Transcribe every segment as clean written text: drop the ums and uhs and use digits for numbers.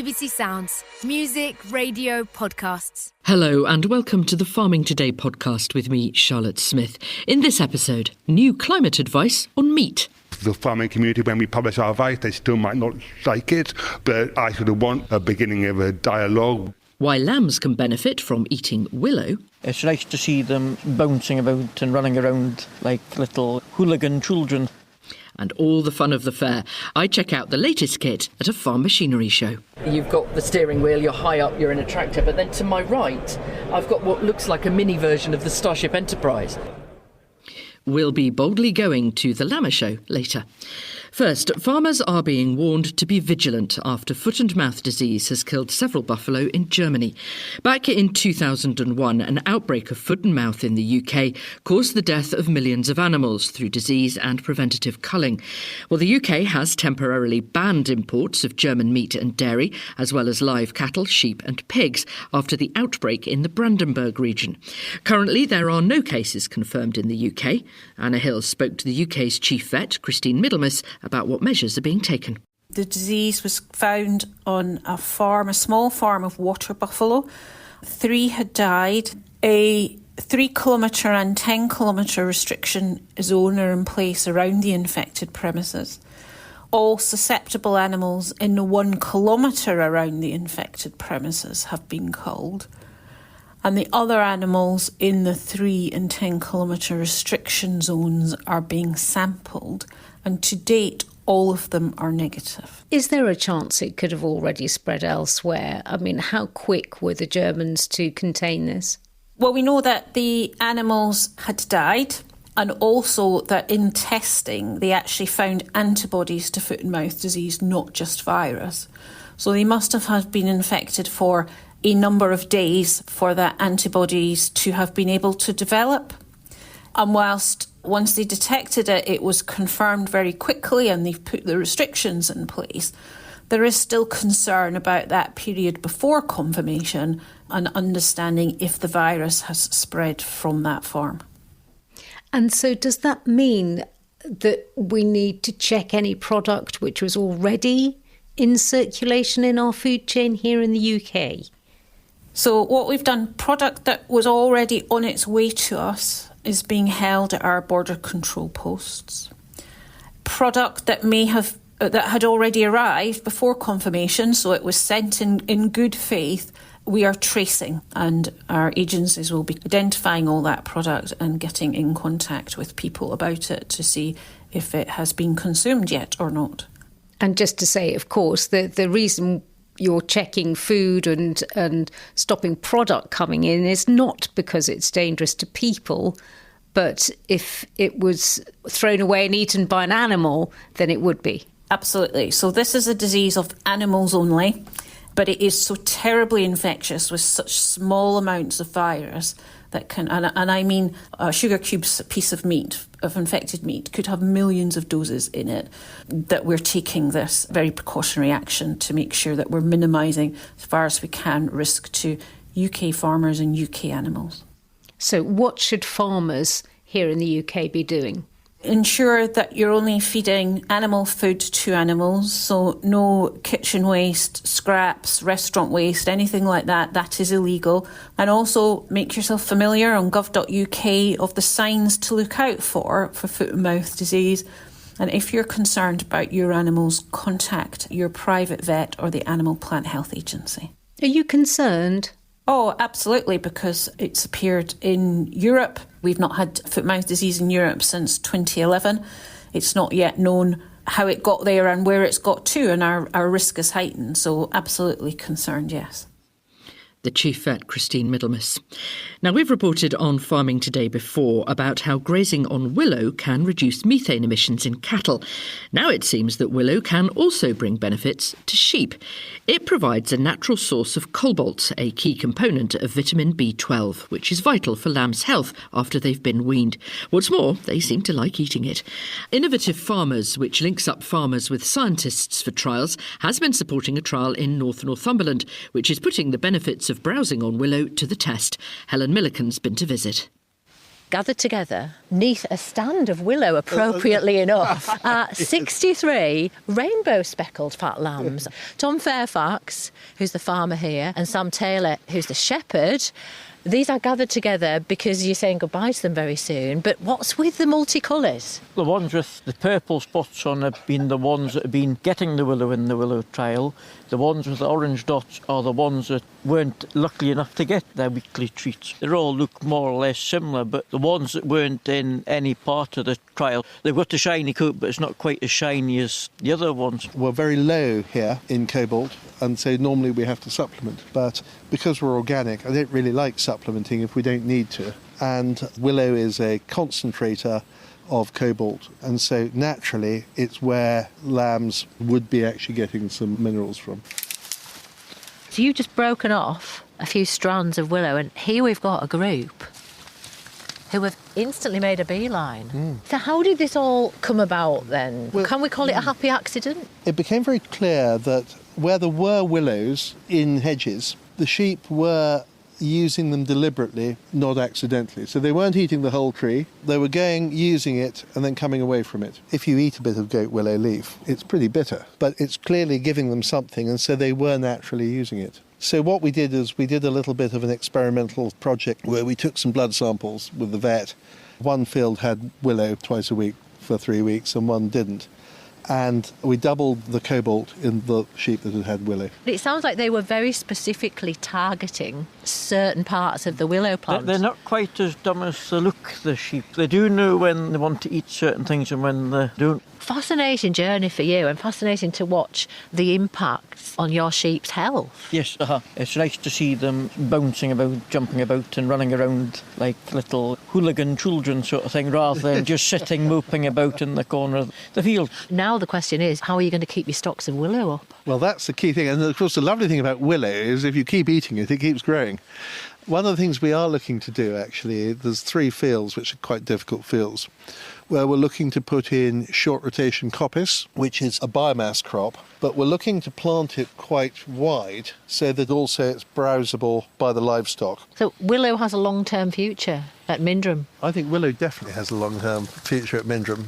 BBC Sounds. Music, radio, podcasts. Hello and welcome to the Farming Today podcast with me, Charlotte Smith. In this episode, new climate advice on meat. The farming community, when we publish our advice, they still might not like it, but I sort of want a beginning of a dialogue. Why lambs can benefit from eating willow. It's nice to see them bouncing about and running around like little hooligan children. And all the fun of the fair. I check out the latest kit at a farm machinery show. You've got the steering wheel, you're high up, you're in a tractor, but then to my right, I've got what looks like a mini version of the Starship Enterprise. We'll be boldly going to the LAMMA show later. First, farmers are being warned to be vigilant after foot and mouth disease has killed several buffalo in Germany. Back in 2001, an outbreak of foot and mouth in the UK caused the death of millions of animals through disease and preventative culling. Well, the UK has temporarily banned imports of German meat and dairy, as well as live cattle, sheep and pigs, after the outbreak in the Brandenburg region. Currently, there are no cases confirmed in the UK. Anna Hill spoke to the UK's chief vet, Christine Middlemas, about what measures are being taken. The disease was found on a small farm of water buffalo. 3 had died. A 3-kilometre and 10-kilometre restriction zone are in place around the infected premises. All susceptible animals in the 1 kilometre around the infected premises have been culled. And the other animals in the 3 and 10-kilometre restriction zones are being sampled. And to date, all of them are negative. Is there a chance it could have already spread elsewhere? I mean, how quick were the Germans to contain this? Well, we know that the animals had died, and also that in testing, they actually found antibodies to foot and mouth disease, not just virus. So they must have been infected for a number of days for the antibodies to have been able to develop. And once they detected it, it was confirmed very quickly and they've put the restrictions in place. There is still concern about that period before confirmation and understanding if the virus has spread from that farm. And so does that mean that we need to check any product which was already in circulation in our food chain here in the UK? So what we've done, product that was already on its way to us is being held at our border control posts. Product that that had already arrived before confirmation, so it was sent in good faith, we are tracing, and our agencies will be identifying all that product and getting in contact with people about it to see if it has been consumed yet or not. And just to say, of course, the reason you're checking food and stopping product coming in is not because it's dangerous to people, but if it was thrown away and eaten by an animal, then it would be. Absolutely. So this is a disease of animals only, but it is so terribly infectious with such small amounts of virus that can, and I mean a sugar cube piece of meat, of infected meat, could have millions of doses in it, that we're taking this very precautionary action to make sure that we're minimising, as far as we can, risk to UK farmers and UK animals. So what should farmers here in the UK be doing? Ensure that you're only feeding animal food to animals, so no kitchen waste, scraps, restaurant waste, anything like that. That is illegal. And also make yourself familiar on gov.uk of the signs to look out for foot and mouth disease. And if you're concerned about your animals, contact your private vet or the Animal Plant Health Agency. Are you concerned? Oh, absolutely, because it's appeared in Europe. We've not had foot-mouth disease in Europe since 2011. It's not yet known how it got there and where it's got to, and our risk is heightened. So absolutely concerned, yes. The chief vet, Christine Middlemas. Now, we've reported on Farming Today before about how grazing on willow can reduce methane emissions in cattle. Now it seems that willow can also bring benefits to sheep. It provides a natural source of cobalt, a key component of vitamin B12, which is vital for lambs' health after they've been weaned. What's more, they seem to like eating it. Innovative Farmers, which links up farmers with scientists for trials, has been supporting a trial in North Northumberland, which is putting the benefits of browsing on willow to the test. Helen Millican's been to visit. gathered together neath a stand of willow, appropriately enough, 63 rainbow speckled fat lambs. Tom Fairfax, who's the farmer here, and Sam Taylor, who's the shepherd, these are gathered together because you're saying goodbye to them very soon. But what's with the multicolours? The ones with the purple spots on have been the ones that have been getting the willow in the willow trial. The ones with the orange dots are the ones that weren't lucky enough to get their weekly treats. They all look more or less similar, but the ones that weren't in any part of the trial, they've got a shiny coat, but it's not quite as shiny as the other ones. We're very low here in cobalt, and so normally we have to supplement. But because we're organic, I don't really like supplementing if we don't need to. And willow is a concentrator of cobalt, and so naturally it's where lambs would be actually getting some minerals from. So you've just broken off a few strands of willow, and here we've got a group who have instantly made a beeline. So how did this all come about then? Well, can we call it a happy accident? It became very clear that where there were willows in hedges, the sheep were using them deliberately, not accidentally. So they weren't eating the whole tree, they were going, using it, and then coming away from it. If you eat a bit of goat willow leaf, it's pretty bitter, but it's clearly giving them something, and so they were naturally using it. So what we did is we did a little bit of an experimental project where we took some blood samples with the vet. One field had willow twice a week for 3 weeks, and one didn't. And we doubled the cobalt in the sheep that had had willow. It sounds like they were very specifically targeting certain parts of the willow plant. They're not quite as dumb as they look, the sheep. They do know when they want to eat certain things and when they don't. Fascinating journey for you, and fascinating to watch the impacts on your sheep's health. Yes, it's nice to see them bouncing about, jumping about and running around like little hooligan children sort of thing, rather than just sitting moping about in the corner of the field. Now the question is, how are you going to keep your stocks of willow up? Well, that's the key thing. And of course, the lovely thing about willow is if you keep eating it, it keeps growing. One of the things we are looking to do, actually, there's 3 fields, which are quite difficult fields, where we're looking to put in short rotation coppice, which is a biomass crop, but we're looking to plant it quite wide so that also it's browsable by the livestock. So willow has a long-term future at Mindrum. I think willow definitely has a long-term future at Mindrum.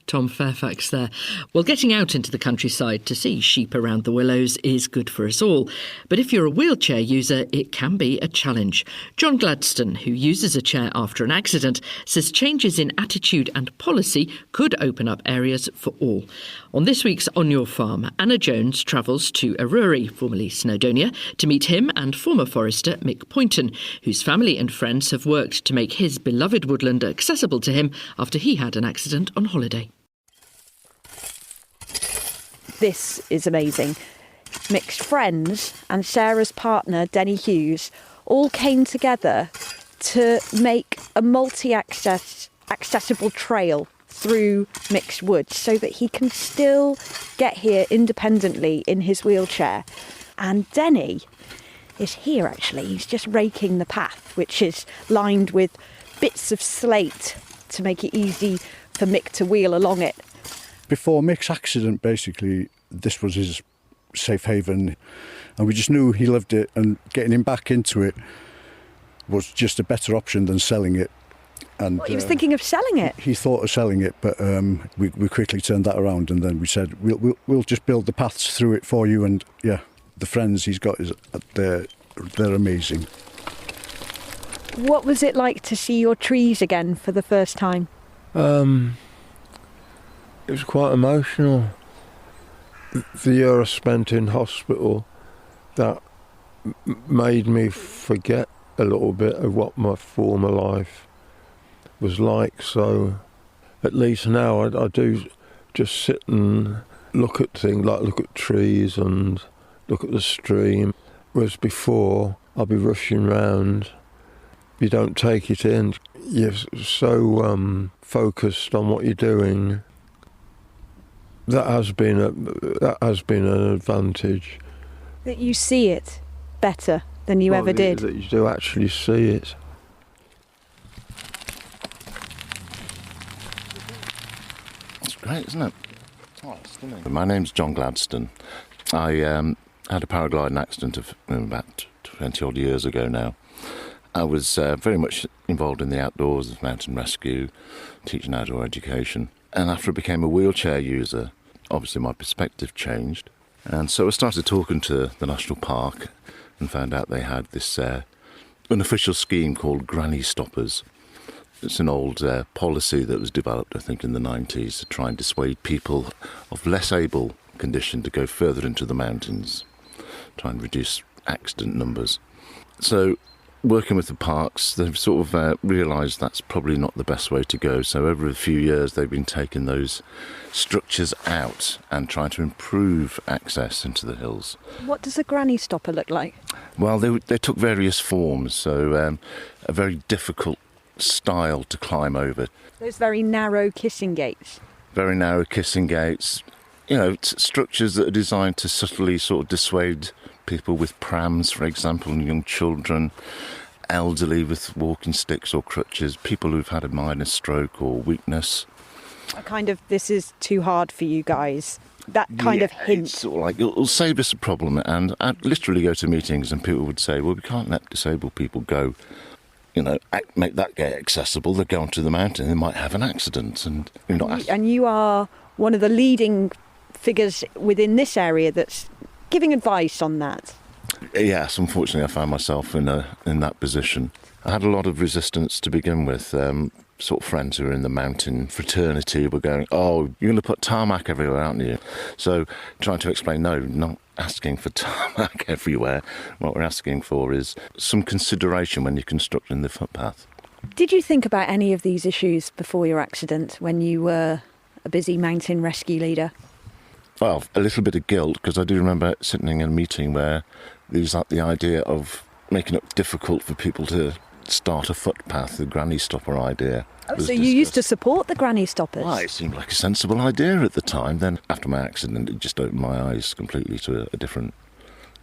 Tom Fairfax there. Well, getting out into the countryside to see sheep around the willows is good for us all. But if you're a wheelchair user, it can be a challenge. John Gladstone, who uses a chair after an accident, says changes in attitude and policy could open up areas for all. On this week's On Your Farm, Anna Jones travels to Arury, formerly Snowdonia, to meet him and former forester Mick Poynton, whose family and friends have worked to make his beloved woodland accessible to him after he had an accident on holiday. This is amazing. Mick's friends and Sarah's partner, Denny Hughes, all came together to make a accessible trail through Mick's woods so that he can still get here independently in his wheelchair. And Denny is here, actually. He's just raking the path, which is lined with bits of slate to make it easy for Mick to wheel along it. Before Mick's accident, basically, this was his safe haven, and we just knew he loved it, and getting him back into it was just a better option than selling it. And he was thinking of selling it? He thought of selling it, but we quickly turned that around, and then we said, we'll just build the paths through it for you, and yeah, the friends he's got, they're amazing. What was it like to see your trees again for the first time? It was quite emotional. The year I spent in hospital, that made me forget a little bit of what my former life was like. So at least now I do just sit and look at things, like look at trees and look at the stream. Whereas before, I'd be rushing round. You don't take it in. You're so focused on what you're doing. That has been an advantage. That you see it better than you ever did. That you do actually see it. That's great, isn't it? Oh, it's stunning. My name's John Gladstone. I had a paragliding accident of about 20 odd years ago now, I was very much involved in the outdoors, mountain rescue, teaching outdoor education. And after I became a wheelchair user, obviously my perspective changed. And so I started talking to the National Park and found out they had this unofficial scheme called granny stoppers. It's an old policy that was developed, I think, in the 90s to try and dissuade people of less able condition to go further into the mountains, try and reduce accident numbers. So working with the parks, they've sort of realised that's probably not the best way to go. So over a few years, they've been taking those structures out and trying to improve access into the hills. What does a granny stopper look like? Well, they took various forms. So a very difficult style to climb over. Those very narrow kissing gates. Very narrow kissing gates. You know, structures that are designed to subtly sort of dissuade people with prams, for example, and young children, elderly with walking sticks or crutches, people who've had a minor stroke or weakness. A kind of, this is too hard for you guys. That kind of hint. It's sort of like, it'll save us a problem. And I'd literally go to meetings and people would say, well, we can't let disabled people go, you know, make that gate accessible. They go onto the mountain, they might have an accident. And you're not and you are one of the leading figures within this area that's giving advice on that. Yes, unfortunately I found myself in that position. I had a lot of resistance to begin with. Sort of friends who were in the mountain fraternity were going, oh, you're going to put tarmac everywhere, aren't you? So trying to explain, no, not asking for tarmac everywhere. What we're asking for is some consideration when you're constructing the footpath. Did you think about any of these issues before your accident when you were a busy mountain rescue leader? Well, a little bit of guilt, because I do remember sitting in a meeting where there was like the idea of making it difficult for people to start a footpath, the granny stopper idea. Oh, so you used to support the granny stoppers? Well, it seemed like a sensible idea at the time. Then after my accident, it just opened my eyes completely to a different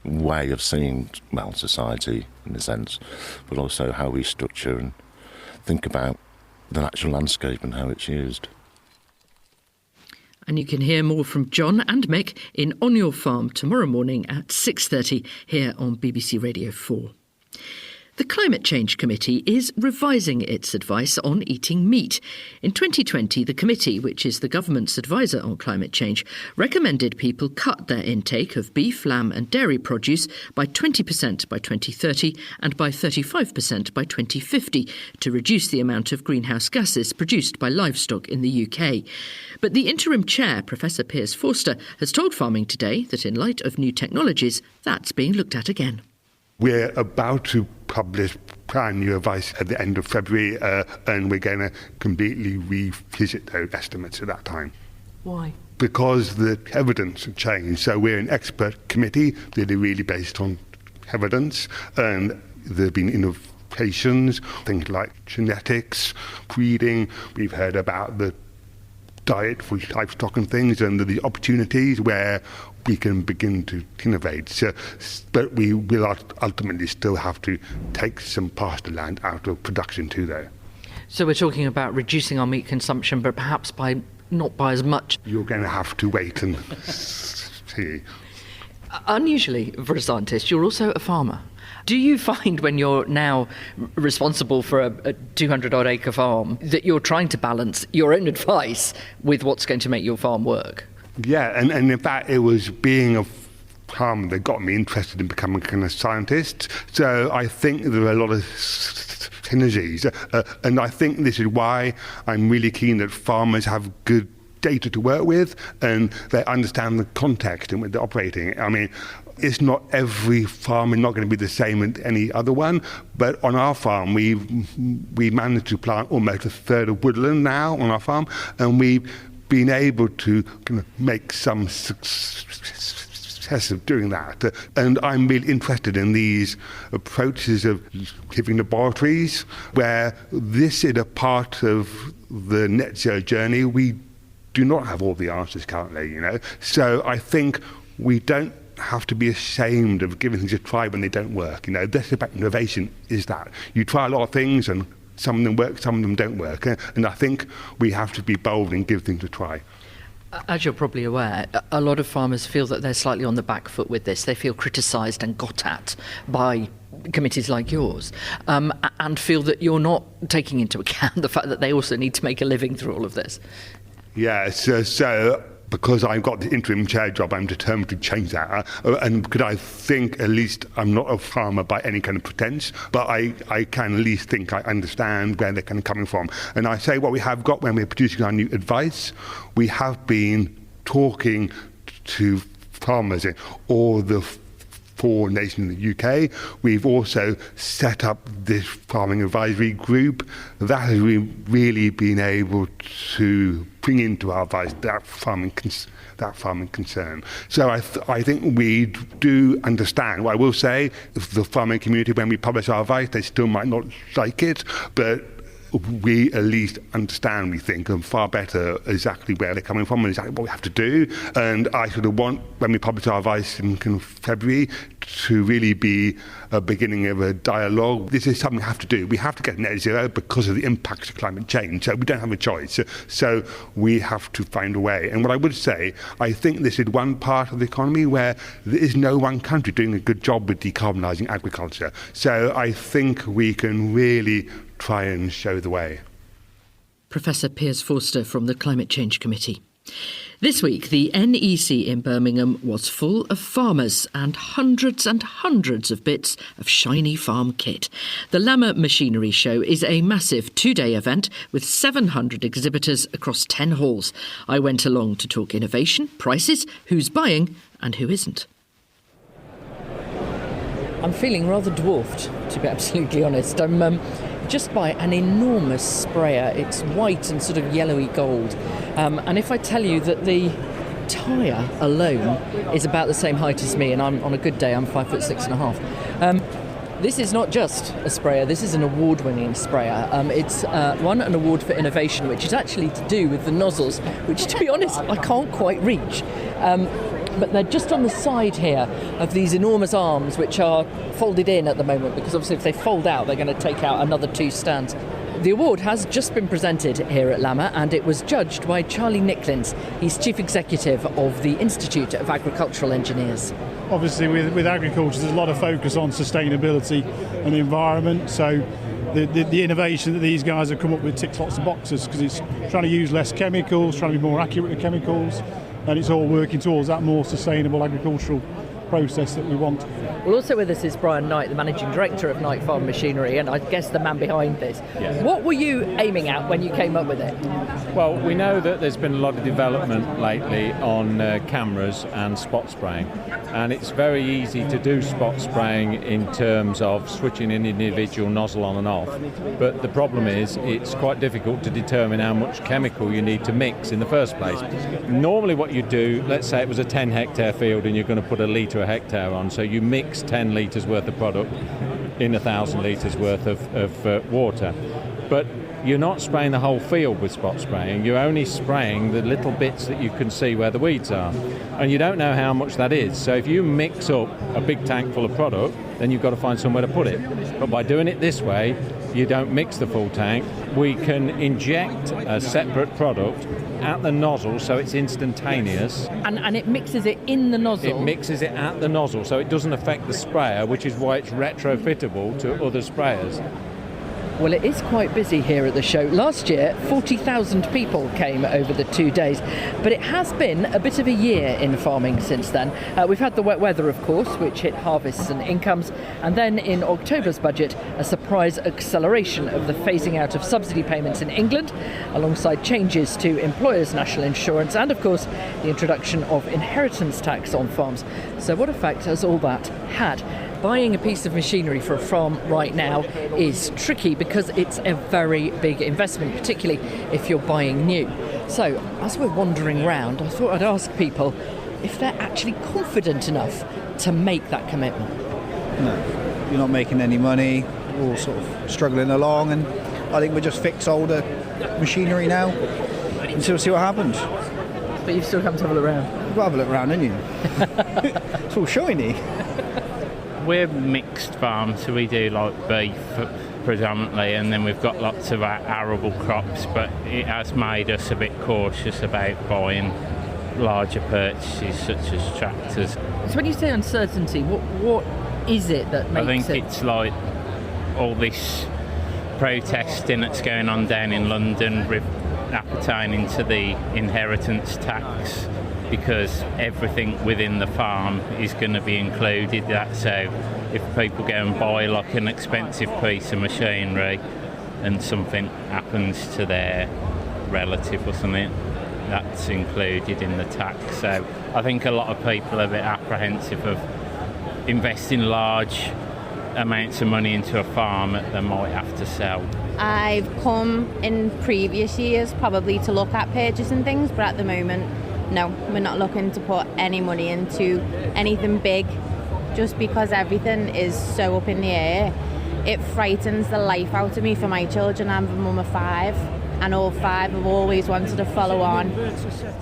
way of seeing, well, society in a sense, but also how we structure and think about the natural landscape and how it's used. And you can hear more from John and Mick in On Your Farm tomorrow morning at 6:30 here on BBC Radio 4. The Climate Change Committee is revising its advice on eating meat. In 2020, the committee, which is the government's advisor on climate change, recommended people cut their intake of beef, lamb and dairy produce by 20% by 2030 and by 35% by 2050 to reduce the amount of greenhouse gases produced by livestock in the UK. But the interim chair, Professor Piers Forster, has told Farming Today that in light of new technologies, that's being looked at again. We're about to publish brand new advice at the end of February, and we're going to completely revisit those estimates at that time. Why? Because the evidence has changed. So we're an expert committee that are really based on evidence, and there have been innovations, things like genetics, breeding. We've heard about the diet for livestock and things, and the opportunities where we can begin to innovate. So, but we will ultimately still have to take some pastureland out of production too, though. So we're talking about reducing our meat consumption, but perhaps not by as much. You're going to have to wait and see. Unusually, for a scientist, you're also a farmer. Do you find when you're now responsible for a 200-odd acre farm that you're trying to balance your own advice with what's going to make your farm work? Yeah, and in fact, it was being a farmer that got me interested in becoming a kind of scientist. So I think there are a lot of synergies. And I think this is why I'm really keen that farmers have good data to work with and they understand the context in which they're operating. I mean, it's not every farm is not going to be the same as any other one, but on our farm we managed to plant almost a third of woodland now on our farm, and we've been able to kind of make some success of doing that. And I'm really interested in these approaches of living laboratories, where this is a part of the net zero journey. We do not have all the answers currently, you know. So I think we don't have to be ashamed of giving things a try when they don't work. You know, that's about innovation, is that you try a lot of things and some of them work, some of them don't work. And I think we have to be bold and give things a try. As you're probably aware, a lot of farmers feel that they're slightly on the back foot with this. They feel criticised and got at by committees like yours, and feel that you're not taking into account the fact that they also need to make a living through all of this. Yeah, so because I've got the interim chair job, I'm determined to change that. And because I think, at least, I'm not a farmer by any kind of pretense, but I can at least think I understand where they're kind of coming from. And I say what we have got when we're producing our new advice, we have been talking to farmers in all the 4 nations in the UK. We've also set up this farming advisory group that has really been able to bring into our advice that farming concern. So I think we do understand. What I will say, if the farming community, when we publish our advice, they still might not like it, but we at least understand, we think, and far better exactly where they're coming from and exactly what we have to do. And I sort of want, when we publish our advice in February, to really be a beginning of a dialogue. This is something we have to do. We have to get net zero because of the impacts of climate change. So we don't have a choice. So we have to find a way. And what I would say, I think this is one part of the economy where there is no one country doing a good job with decarbonising agriculture. So I think we can really try and show the way. Professor Piers Forster from the Climate Change Committee. This week, the NEC in Birmingham was full of farmers and hundreds of bits of shiny farm kit. The LAMMA Machinery Show is a massive 2-day event with 700 exhibitors across 10 halls. I went along to talk innovation, prices, who's buying and who isn't. I'm feeling rather dwarfed, to be absolutely honest. I'm just by an enormous sprayer. It's white and sort of yellowy gold. And if I tell you that the tyre alone is about the same height as me, and I'm on a good day, I'm 5'6.5". This is not just a sprayer, this is an award-winning sprayer. It's won an award for innovation, which is actually to do with the nozzles, which, to be honest, I can't quite reach. But they're just on the side here of these enormous arms, which are folded in at the moment, because obviously if they fold out, they're going to take out another 2 stands. The award has just been presented here at LAMMA, and it was judged by Charlie Nicklins. He's Chief Executive of the Institute of Agricultural Engineers. Obviously, with agriculture, there's a lot of focus on sustainability and the environment, so the innovation that these guys have come up with ticks lots of boxes, because it's trying to use less chemicals, trying to be more accurate with chemicals, and it's all working towards that more sustainable agricultural process that we want. Well, also with us is Brian Knight, the Managing Director of Knight Farm Machinery, and I guess the man behind this. Yes. What were you aiming at when you came up with it? Well, we know that there's been a lot of development lately on cameras and spot spraying, and it's very easy to do spot spraying in terms of switching an individual nozzle on and off, but the problem is it's quite difficult to determine how much chemical you need to mix in the first place. Normally what you do, let's say it was a 10 hectare field and you're going to put a litre a hectare on, so you mix 10 litres worth of product in 1,000 litres worth of water. But you're not spraying the whole field with spot spraying, you're only spraying the little bits that you can see where the weeds are. And you don't know how much that is. So if you mix up a big tank full of product, then you've got to find somewhere to put it. But by doing it this way, you don't mix the full tank. We can inject a separate product at the nozzle, so it's instantaneous. And it mixes it in the nozzle? It mixes it at the nozzle, so it doesn't affect the sprayer, which is why it's retrofittable to other sprayers. Well, it is quite busy here at the show. Last year, 40,000 people came over the 2 days, but it has been a bit of a year in farming since then. We've had the wet weather, of course, which hit harvests and incomes, and then in October's budget, a surprise acceleration of the phasing out of subsidy payments in England, alongside changes to employers' national insurance, and of course, the introduction of inheritance tax on farms. So what effect has all that had? Buying a piece of machinery for a farm right now is tricky because it's a very big investment, particularly if you're buying new. So, as we're wandering around, I thought I'd ask people if they're actually confident enough to make that commitment. No, you're not making any money, we're all sort of struggling along, and I think we'll just fix older machinery now until we see what happens. But you've still come to have a look around? You've got to have a look around, haven't you? It's all shiny. We're mixed farms, so we do like beef predominantly, and then we've got lots of arable crops, but it has made us a bit cautious about buying larger purchases such as tractors. So when you say uncertainty, what is it that makes I think it's like all this protesting that's going on down in London appertaining to the inheritance tax, because everything within the farm is going to be included. So if people go and buy like an expensive piece of machinery and something happens to their relative or something, that's included in the tax. So I think a lot of people are a bit apprehensive of investing large amounts of money into a farm that they might have to sell. I've come in previous years probably to look at purchasing things, but at the moment, no, we're not looking to put any money into anything big, just because everything is so up in the air. It frightens the life out of me for my children. I'm a mum of 5, and all 5 have always wanted to follow on.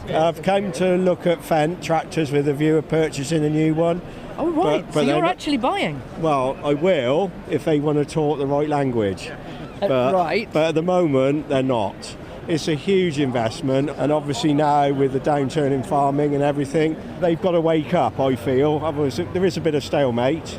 I've come to look at Fendt tractors with a view of purchasing a new one. Oh, right, so you're actually buying? Well, I will if they want to talk the right language. Right. But at the moment, they're not. It's a huge investment, and obviously now with the downturn in farming and everything, they've got to wake up, I feel. Otherwise, there is a bit of stalemate.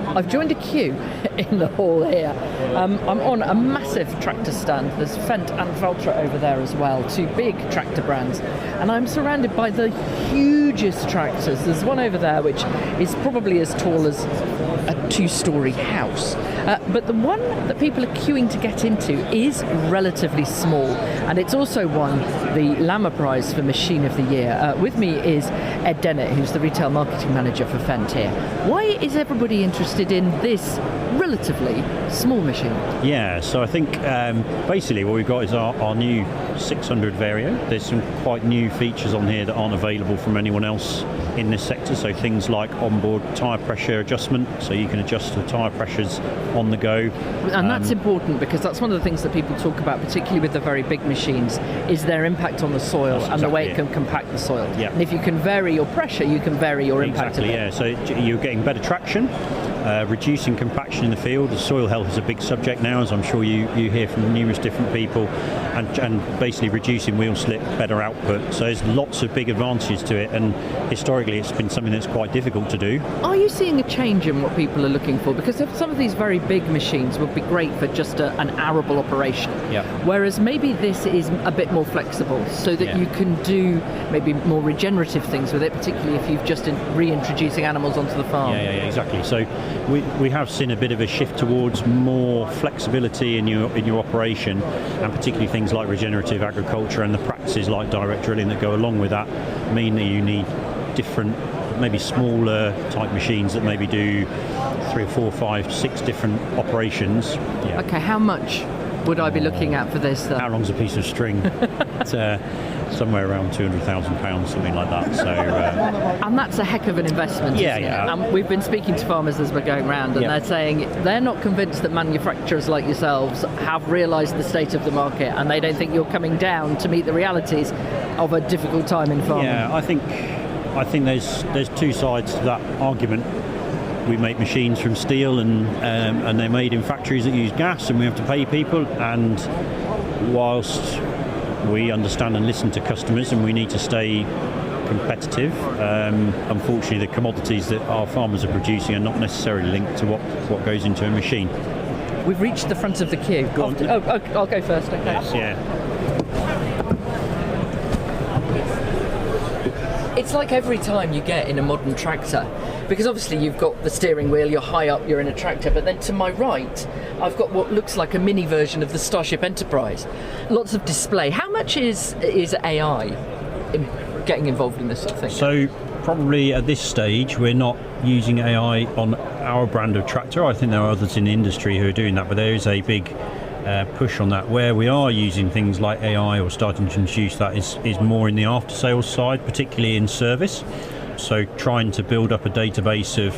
I've joined a queue in the hall here. I'm on a massive tractor stand. There's Fendt and Valtra over there as well, 2 big tractor brands. And I'm surrounded by the hugest tractors. There's one over there which is probably as tall as a 2-storey house. But the one that people are queuing to get into is relatively small. And it's also won the LAMMA prize for Machine of the Year. With me is Ed Dennett, who's the retail marketing manager for Fendt here. Why is everybody interested in this relatively small machine? Yeah, so I think basically what we've got is our new 600 Vario. There's some quite new features on here that aren't available from anyone else in this sector, so things like onboard tyre pressure adjustment, so you can adjust the tyre pressures on the go. And that's important, because that's one of the things that people talk about, particularly with the very big machines, is their impact on the soil and the way it can compact the soil. Yeah. And if you can vary your pressure, you can vary your impact. Exactly, yeah. So you're getting better traction, reducing compaction in the field. The soil health is a big subject now, as I'm sure you hear from numerous different people, and basically reducing wheel slip, better output. So there's lots of big advantages to it, and historically it's been something that's quite difficult to do. Are you seeing a change in what people are looking for? Because some of these very big machines would be great for just an arable operation. Yeah. Whereas maybe this is a bit more flexible, so that you can do maybe more regenerative things with it, particularly if you've just reintroducing animals onto the farm. Yeah, exactly. So we have seen a bit of a shift towards more flexibility in your operation, and particularly things like regenerative agriculture and the practices like direct drilling that go along with that mean that you need different, maybe smaller type machines that maybe do 3 or 4, 5, 6 different operations. Yeah. Okay, how much would I be looking at for this? How long's a piece of string? It's somewhere around £200,000, something like that. So, and that's a heck of an investment. Yeah, isn't yeah. it? And we've been speaking to farmers as we're going round, and they're saying they're not convinced that manufacturers like yourselves have realised the state of the market, and they don't think you're coming down to meet the realities of a difficult time in farming. Yeah, I think there's 2 sides to that argument. We make machines from steel, and they're made in factories that use gas, and we have to pay people. And whilst we understand and listen to customers, and we need to stay competitive, unfortunately the commodities that our farmers are producing are not necessarily linked to what goes into a machine. We've reached the front of the queue. I'll go first. Okay. Yes, yeah. It's like every time you get in a modern tractor, because obviously you've got the steering wheel, you're high up, you're in a tractor, but then to my right I've got what looks like a mini version of the Starship Enterprise. Lots of display. How much is AI getting involved in this sort of thing? So probably at this stage we're not using AI on our brand of tractor. I think there are others in the industry who are doing that, but there is a big push on that. Where we are using things like AI or starting to introduce that is more in the after sales side, particularly in service. So trying to build up a database of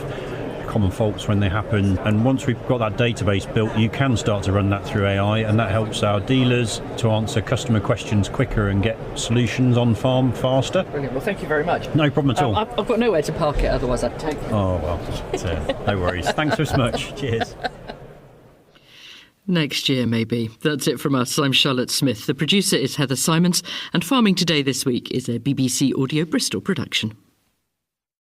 common faults when they happen, and once we've got that database built, you can start to run that through AI, and that helps our dealers to answer customer questions quicker and get solutions on farm faster. Brilliant. Well, thank you very much. No problem at all. I've got nowhere to park it, otherwise I'd take it. Oh well, no worries. Thanks so much. Cheers. Next year, maybe. That's it from us. I'm Charlotte Smith. The producer is Heather Simons. And Farming Today this week is a BBC Audio Bristol production.